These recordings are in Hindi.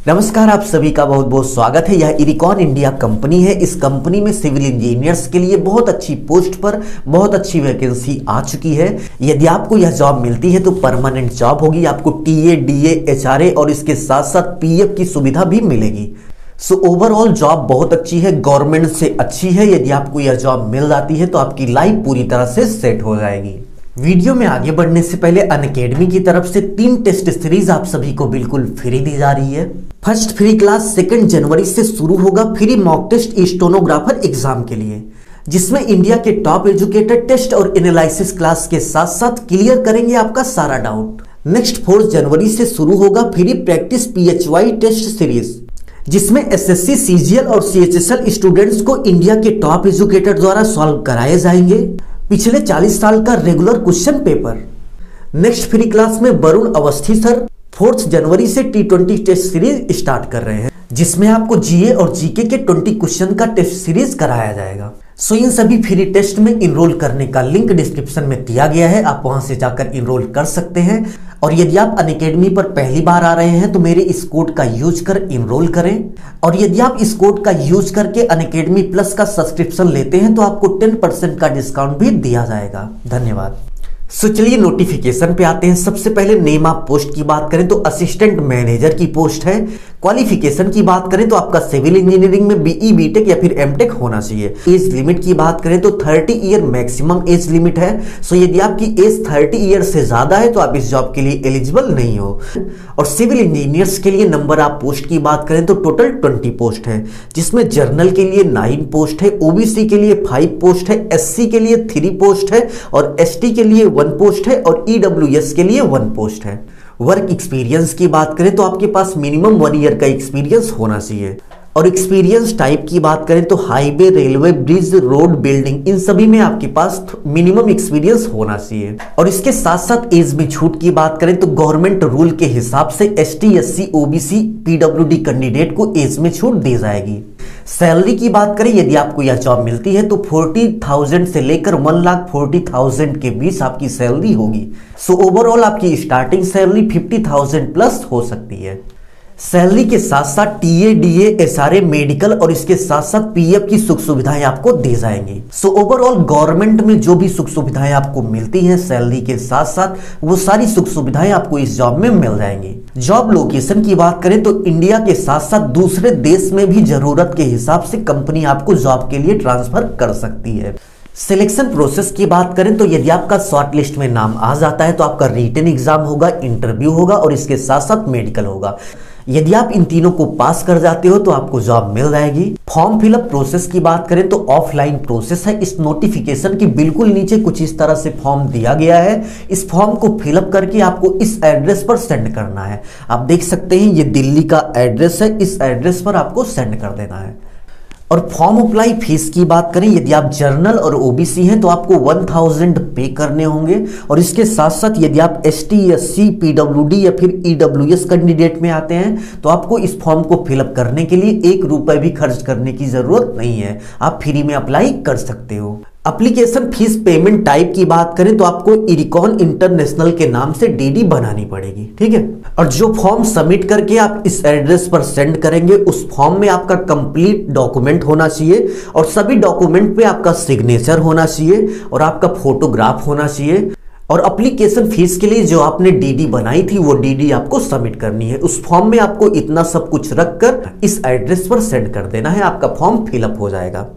नमस्कार, आप सभी का बहुत बहुत स्वागत है। यह इरिकॉन इंडिया कंपनी है। इस कंपनी में सिविल इंजीनियर्स के लिए बहुत अच्छी पोस्ट पर बहुत अच्छी वैकेंसी आ चुकी है। यदि आपको यह जॉब मिलती है तो परमानेंट जॉब होगी। आपको टीए, डीए, एचआरए और इसके साथ साथ पीएफ की सुविधा भी मिलेगी। सो ओवरऑल जॉब बहुत अच्छी है, गवर्नमेंट से अच्छी है। यदि आपको यह जॉब मिल जाती है तो आपकी लाइफ पूरी तरह से सेट हो जाएगी। वीडियो में आगे बढ़ने से पहले अनअकैडमी की तरफ से 3 टेस्ट सीरीज आप सभी को बिल्कुल फ्री दी जा रही है। फर्स्ट फ्री क्लास 2 जनवरी से शुरू होगा, free mock test stenographer exam के लिए, जिसमें इंडिया के टॉप एजुकेटर टेस्ट और एनालिसिस क्लास के साथ साथ क्लियर करेंगे आपका सारा डाउट। नेक्स्ट 4 जनवरी से शुरू होगा free practice PHY test series, जिसमें SSC, CGL और CHSL स्टूडेंट्स को इंडिया के टॉप एजुकेटर द्वारा सॉल्व कराए जाएंगे पिछले 40 साल का regular question paper. Next free class में वरुण अवस्थी सर 4 जनवरी से T20 टेस्ट सीरीज स्टार्ट कर रहे हैं, जिसमें आपको GA और GK के 20 क्वेश्चन का टेस्ट सीरीज कराया जाएगा। सो इन सभी फ्री टेस्ट में इनरोल करने का लिंक डिस्क्रिप्शन में दिया गया है, आप वहां से जाकर इनरोल कर सकते हैं। और यदि आप अनअकैडमी पर पहली बार आ रहे हैं तो मेरे इस कोड का यूज कर इनरोल करें। और यदि आप इस कोड का यूज करके अनअकैडमी प्लस का सब्सक्रिप्शन लेते हैं तो आपको 10% का डिस्काउंट भी दिया जाएगा। धन्यवाद। सो चलिए नोटिफिकेशन पे आते हैं। सबसे पहले नेम ऑफ पोस्ट की बात करें तो असिस्टेंट मैनेजर की पोस्ट है। क्वालिफिकेशन की बात करें तो आपका सिविल इंजीनियरिंग में BE, BTech या फिर MTech होना चाहिए। एज लिमिट की बात करें तो 30 ईयर मैक्सिमम एज लिमिट है। सो यदि आपकी एज 30 ईयर से ज्यादा है तो आप इस जॉब के लिए एलिजिबल नहीं हो। और सिविल इंजीनियर्स के लिए नंबर ऑफ पोस्ट की बात करें तो टोटल 20 पोस्ट है, जिसमें जर्नल के लिए 9 पोस्ट है, OBC के लिए 5 पोस्ट है, SC के लिए 3 पोस्ट है और ST के लिए 1 पोस्ट है और EWS के लिए 1 पोस्ट है। वर्क एक्सपीरियंस की बात करें तो आपके पास मिनिमम 1 ईयर का एक्सपीरियंस होना चाहिए। और एक्सपीरियंस टाइप की बात करें तो highway, railway, bridge, road, building, इन सभी में आपके पास मिनिमम एक्सपीरियंस होना चाहिए। और इसके साथ साथ एज में छूट की बात करें तो गवर्नमेंट रूल के हिसाब से ST, SC, OBC, PWD candidate को एज में छूट दी जाएगी। सैलरी की बात करें, यदि आपको यह जॉब मिलती है तो 40,000 से लेकर 1,40,000 के बीच आपकी सैलरी होगी। सो ओवरऑल आपकी स्टार्टिंग सैलरी 50,000 प्लस हो सकती है। सैलरी के साथ साथ टीए, डीए, एसआरए, मेडिकल और इसके साथ साथ पीएफ की सुख सुविधाएं आपको दी जाएंगी। सो ओवरऑल गवर्नमेंट में जो भी सुख सुविधाएं आपको मिलती हैं सैलरी के साथ साथ वो सारी सुख सुविधाएं आपको इस जॉब में मिल जाएंगी। जॉब लोकेशन की बात करें तो इंडिया के साथ साथ दूसरे देश में भी जरूरत के हिसाब से कंपनी आपको जॉब के लिए ट्रांसफर कर सकती है। सिलेक्शन प्रोसेस की बात करें तो यदि आपका शॉर्ट लिस्ट में नाम आ जाता है तो आपका रिटन एग्जाम होगा, इंटरव्यू होगा और इसके साथ साथ मेडिकल होगा। यदि आप इन तीनों को पास कर जाते हो तो आपको जॉब मिल जाएगी। फॉर्म फिलअप प्रोसेस की बात करें तो ऑफलाइन प्रोसेस है। इस नोटिफिकेशन के बिल्कुल नीचे कुछ इस तरह से फॉर्म दिया गया है। इस फॉर्म को फिलअप करके आपको इस एड्रेस पर सेंड करना है। आप देख सकते हैं ये दिल्ली का एड्रेस है, इस एड्रेस पर आपको सेंड कर देना है। और फॉर्म अप्लाई फीस की बात करें, यदि आप जर्नल और OBC हैं तो आपको 1000 पे करने होंगे। और इसके साथ साथ यदि आप ST, SC, PWD या फिर EWS कैंडिडेट में आते हैं तो आपको इस फॉर्म को फिलअप करने के लिए 1 रुपए भी खर्च करने की जरूरत नहीं है, आप फ्री में अप्लाई कर सकते हो। एप्लीकेशन फीस पेमेंट टाइप की बात करें तो आपको इरिकॉन इंटरनेशनल के नाम से DD बनानी पड़ेगी, ठीक है। और जो फॉर्म सबमिट करके आप इस एड्रेस पर सेंड करेंगे उस फॉर्म में आपका कंप्लीट डॉक्यूमेंट होना चाहिए और सभी डॉक्यूमेंट पे आपका सिग्नेचर होना चाहिए और आपका फोटोग्राफ होना चाहिए। और एप्लीकेशन फीस के लिए जो आपने DD बनाई थी वो DD आपको सबमिट करनी है। उस फॉर्म में आपको इतना सब कुछ रखकर इस एड्रेस पर सेंड कर देना है, आपका फॉर्म फिलअप हो जाएगा।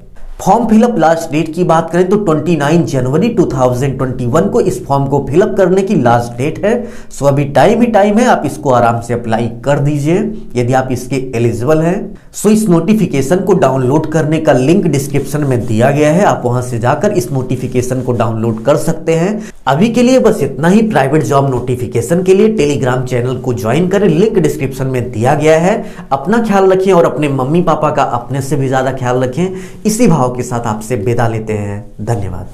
फॉर्म फिलअप लास्ट डेट की बात करें तो 29 जनवरी 2021 को इस फॉर्म को फिलअप करने की लास्ट डेट है। सो अभी टाइम ही टाइम है, आप इसको आराम से अप्लाई कर दीजिए यदि आप इसके एलिजिबल हैं। सो इस नोटिफिकेशन को डाउनलोड करने का लिंक डिस्क्रिप्शन में दिया गया है, आप वहां से जाकर इस नोटिफिकेशन को डाउनलोड कर सकते हैं। अभी के लिए बस इतना ही। प्राइवेट जॉब नोटिफिकेशन के लिए टेलीग्राम चैनल को ज्वाइन करें, लिंक डिस्क्रिप्शन में दिया गया है। अपना ख्याल रखें और अपने मम्मी पापा का अपने से भी ज्यादा ख्याल रखें। इसी भाव के साथ आपसे विदा लेते हैं। धन्यवाद।